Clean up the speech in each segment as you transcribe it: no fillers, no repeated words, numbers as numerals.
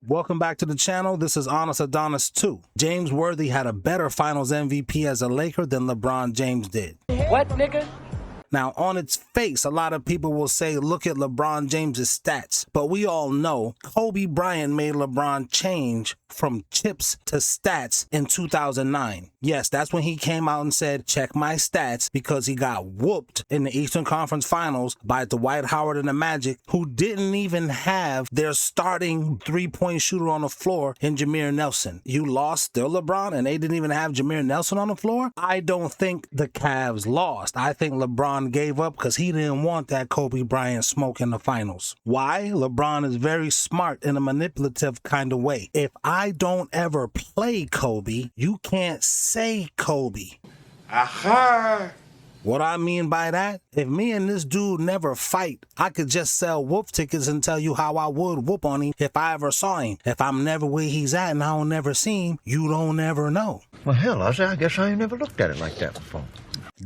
Welcome back to the channel. This is Honest Adonis 2. James Worthy had a better Finals MVP as a Laker than LeBron James did. What, nigga? Now, on its face, a lot of people will say, look at LeBron James's stats. But we all know Kobe Bryant made LeBron change from chips to stats in 2009. Yes, that's when he came out and said, check my stats, because he got whooped in the Eastern Conference Finals by Dwight Howard and the Magic, who didn't even have their starting three-point shooter on the floor in Jameer Nelson. You lost their LeBron and they didn't even have Jameer Nelson on the floor? I don't think the Cavs lost. I think LeBron gave up because he didn't want that Kobe Bryant smoke in the finals. Why? LeBron is very smart in a manipulative kind of way. If I don't ever play Kobe, you can't say Kobe. Aha! What I mean by that, if me and this dude never fight, I could just sell whoop tickets and tell you how I would whoop on him if I ever saw him. If I'm never where he's at and I don't never see him, you don't ever know. Well, hell, I guess I ain't never looked at it like that before.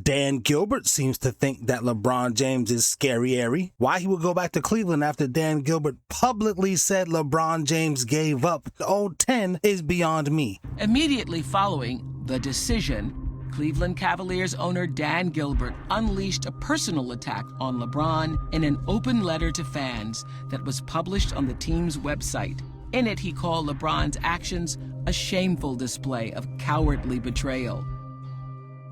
Dan Gilbert seems to think that LeBron James is scary. Why he would go back to Cleveland after Dan Gilbert publicly said LeBron James gave up the 0-10 is beyond me. Immediately following the decision, Cleveland Cavaliers owner Dan Gilbert unleashed a personal attack on LeBron in an open letter to fans that was published on the team's website. In it, he called LeBron's actions a shameful display of cowardly betrayal.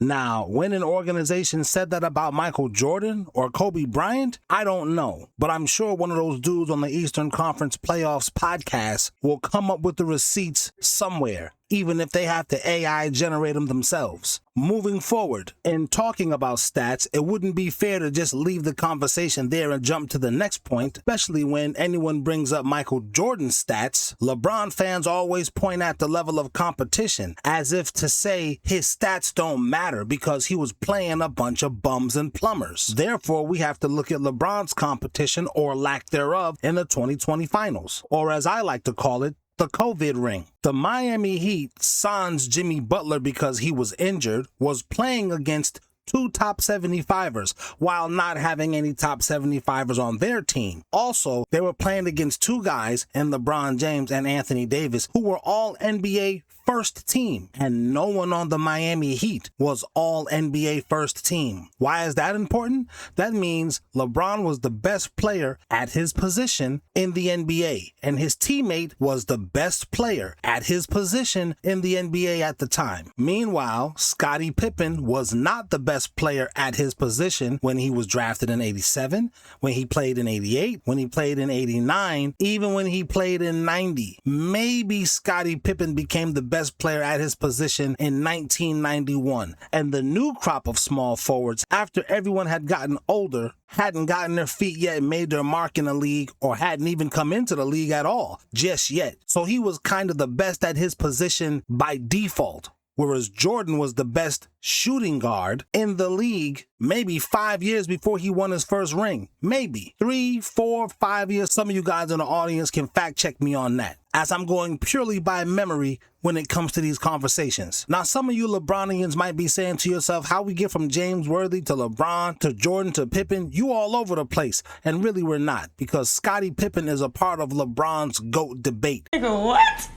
Now, when an organization said that about Michael Jordan or Kobe Bryant, I don't know. But I'm sure one of those dudes on the Eastern Conference Playoffs podcast will come up with the receipts somewhere, even if they have to AI generate them themselves. Moving forward, in talking about stats, it wouldn't be fair to just leave the conversation there and jump to the next point, especially when anyone brings up Michael Jordan's stats. LeBron fans always point at the level of competition, as if to say his stats don't matter because he was playing a bunch of bums and plumbers. Therefore, we have to look at LeBron's competition, or lack thereof, in the 2020 finals, or as I like to call it, the COVID ring. The Miami Heat, sans Jimmy Butler because he was injured, was playing against two top 75ers while not having any top 75ers on their team. Also, they were playing against two guys in LeBron James and Anthony Davis who were all NBA first team, and no one on the Miami Heat was all NBA first team. Why is that important? That means LeBron was the best player at his position in the NBA, and his teammate was the best player at his position in the NBA at the time. Meanwhile, Scottie Pippen was not the best player at his position when he was drafted in 87, when he played in 88, when he played in 89, even when he played in 90. Maybe Scottie Pippen became the best player at his position in 1991. And the new crop of small forwards, after everyone had gotten older, hadn't gotten their feet yet and made their mark in the league, or hadn't even come into the league at all just yet. So he was kind of the best at his position by default. Whereas Jordan was the best shooting guard in the league maybe 5 years before he won his first ring. Maybe 3, 4, 5 years. Some of you guys in the audience can fact check me on that, as I'm going purely by memory when it comes to these conversations. Now, some of you LeBronians might be saying to yourself, how we get from James Worthy to LeBron to Jordan to Pippen? You all over the place. And really we're not, because Scottie Pippen is a part of LeBron's GOAT debate. Nigga, what?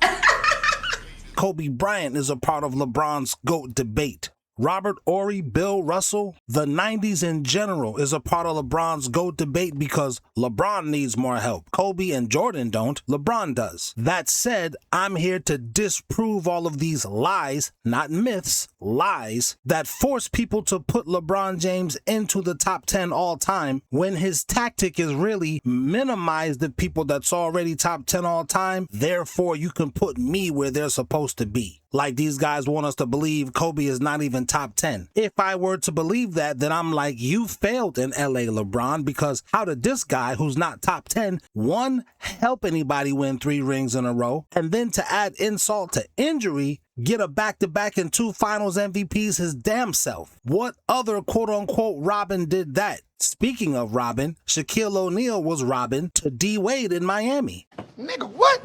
Kobe Bryant is a part of LeBron's GOAT debate. Robert Horry, Bill Russell, the 90s in general is a part of LeBron's GOAT debate because LeBron needs more help. Kobe and Jordan don't, LeBron does. That said, I'm here to disprove all of these lies, not myths, lies, that force people to put LeBron James into the top 10 all time when his tactic is really minimize the people that's already top 10 all time. Therefore, you can put me where they're supposed to be. Like these guys want us to believe Kobe is not even top 10. If I were to believe that, then I'm like, you failed in LA, LeBron, because how did this guy who's not top 10, one, help anybody win 3 rings in a row, and then to add insult to injury, get a back-to-back and 2 finals MVPs his damn self? What other quote-unquote Robin did that? Speaking of Robin, Shaquille O'Neal was Robin to D Wade in Miami. Nigga, what?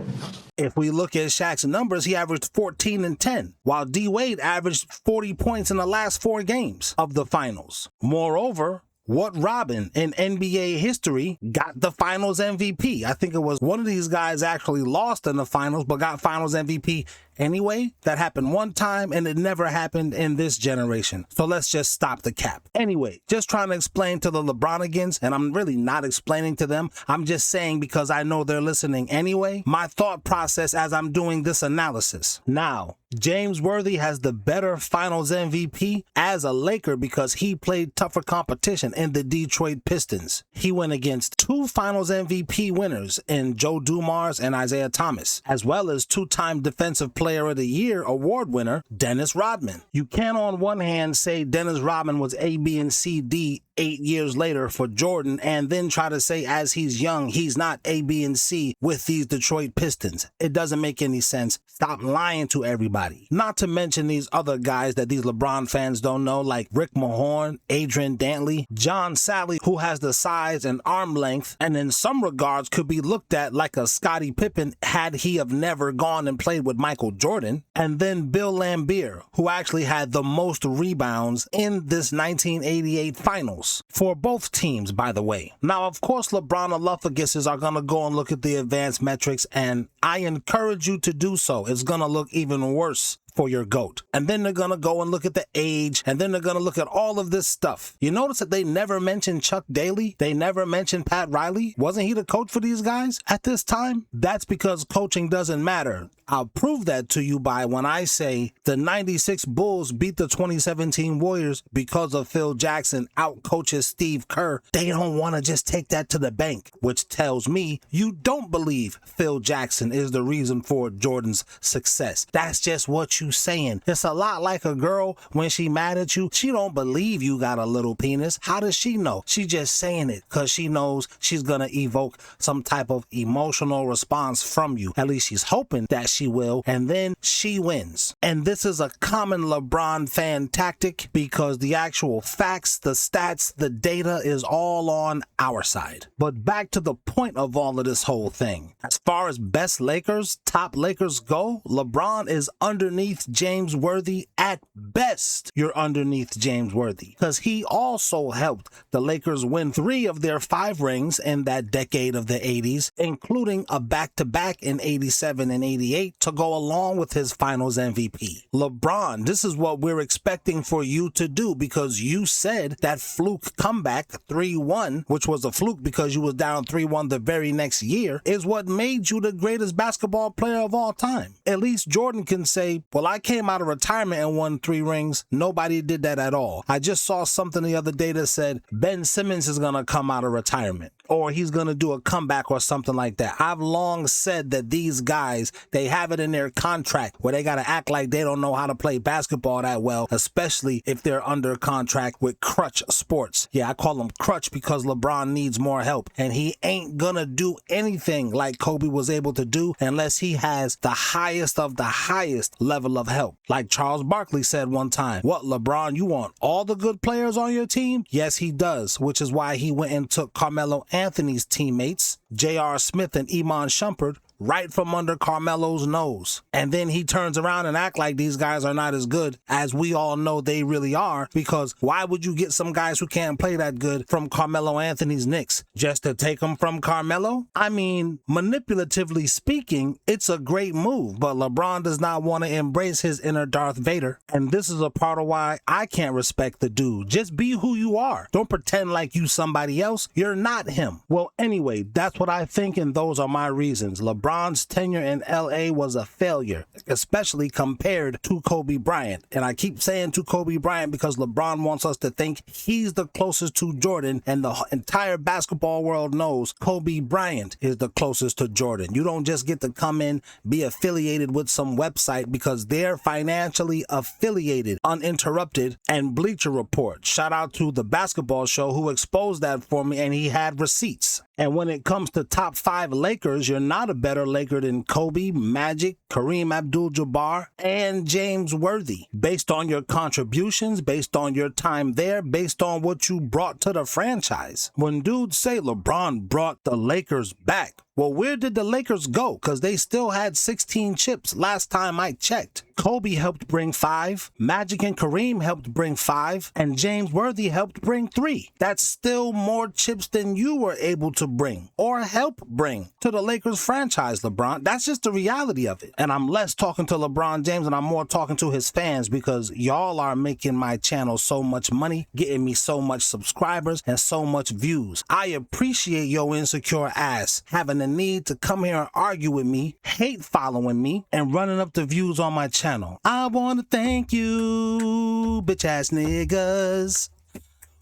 If we look at Shaq's numbers, he averaged 14 and 10, while D Wade averaged 40 points in the last 4 games of the finals. Moreover, what Robin in NBA history got the finals MVP? I think it was one of these guys actually lost in the finals, but got finals MVP anyway. That happened one time, and it never happened in this generation. So let's just stop the cap. Anyway, just trying to explain to the LeBronigans, and I'm really not explaining to them. I'm just saying because I know they're listening anyway, my thought process as I'm doing this analysis. Now, James Worthy has the better finals MVP as a Laker because he played tougher competition in the Detroit Pistons. He went against two finals MVP winners in Joe Dumars and Isaiah Thomas, as well as two-time Defensive Player of the Year award winner Dennis Rodman. You can on one hand say Dennis Rodman was A, B, and C, D 8 years later for Jordan, and then try to say as he's young, he's not A, B, and C with these Detroit Pistons. It doesn't make any sense. Stop lying to everybody. Not to mention these other guys that these LeBron fans don't know, like Rick Mahorn, Adrian Dantley, John Sally, who has the size and arm length, and in some regards could be looked at like a Scottie Pippen had he have never gone and played with Michael Jordan, and then Bill Laimbeer, who actually had the most rebounds in this 1988 finals. For both teams, by the way. Now, of course, LeBron alophaguses are going to go and look at the advanced metrics, and I encourage you to do so. It's going to look even worse for your GOAT. And then they're going to go and look at the age, and then they're going to look at all of this stuff. You notice that they never mentioned Chuck Daly? They never mentioned Pat Riley? Wasn't he the coach for these guys at this time? That's because coaching doesn't matter. I'll prove that to you by when I say the 96 Bulls beat the 2017 Warriors because of Phil Jackson out-coaches Steve Kerr. They don't want to just take that to the bank, which tells me you don't believe Phil Jackson is the reason for Jordan's success. That's just what you saying. It's a lot like a girl when she mad at you. She don't believe you got a little penis. How does she know? She just saying it because she knows she's going to evoke some type of emotional response from you. At least she's hoping that she will, and then she wins. And this is a common LeBron fan tactic because the actual facts, the stats, the data is all on our side. But back to the point of all of this whole thing. As far as best Lakers, top Lakers go, LeBron is underneath James Worthy at best. You're underneath James Worthy because he also helped the Lakers win 3 of their 5 rings in that decade of the 80s, including a back-to-back in 87 and 88 to go along with his finals MVP. LeBron, this is what we're expecting for you to do because you said that fluke comeback 3-1, which was a fluke because you was down 3-1 the very next year, is what made you the greatest basketball player of all time. At least Jordan can say, well, I came out of retirement and won 3 rings. Nobody did that at all. I just saw something the other day that said Ben Simmons is going to come out of retirement, or he's going to do a comeback or something like that. I've long said that these guys, they have it in their contract where they got to act like they don't know how to play basketball that well, especially if they're under contract with Crutch Sports. Yeah, I call them Crutch because LeBron needs more help, and he ain't gonna do anything like Kobe was able to do unless he has the highest of the highest level of help. Like Charles Barkley said one time, what, LeBron, you want all the good players on your team? Yes, he does, which is why he went and took Carmelo Anthony's teammates, J.R. Smith and Iman Shumpert, right from under Carmelo's nose. And then he turns around and act like these guys are not as good as we all know they really are, because why would you get some guys who can't play that good from Carmelo Anthony's Knicks just to take them from Carmelo? I mean, manipulatively speaking, it's a great move, but LeBron does not want to embrace his inner Darth Vader. And this is a part of why I can't respect the dude. Just be who you are. Don't pretend like you somebody else. You're not him. Well, anyway, that's what I think, and those are my reasons. LeBron's tenure in LA was a failure, especially compared to Kobe Bryant. And I keep saying to Kobe Bryant because LeBron wants us to think he's the closest to Jordan, and the entire basketball world knows Kobe Bryant is the closest to Jordan. You don't just get to come in, be affiliated with some website because they're financially affiliated, uninterrupted, and Bleacher Report. Shout out to the basketball show who exposed that for me, and he had receipts. And when it comes to top 5 Lakers, you're not a better Laker than Kobe, Magic, Kareem Abdul-Jabbar, and James Worthy. Based on your contributions, based on your time there, based on what you brought to the franchise. When dudes say LeBron brought the Lakers back, Well, where did the Lakers go? Because they still had 16 chips last time I checked. Kobe helped bring 5, Magic and Kareem helped bring 5, and James Worthy helped bring 3. That's still more chips than you were able to bring or help bring to the Lakers franchise, LeBron. That's just the reality of it. And I'm less talking to LeBron James and I'm more talking to his fans because y'all are making my channel so much money, getting me so much subscribers and so much views. I appreciate your insecure ass having the need to come here and argue with me, hate following me, and running up the views on my channel. I want to thank you, bitch ass niggas,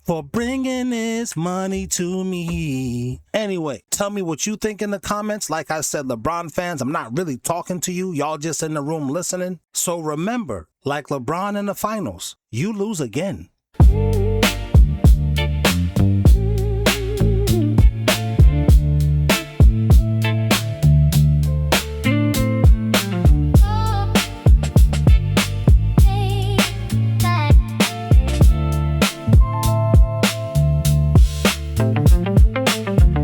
for bringing this money to me. Anyway, tell me what you think in the comments. Like I said, LeBron fans, I'm not really talking to you. Y'all just in the room listening. So remember, like LeBron in the finals, you lose again.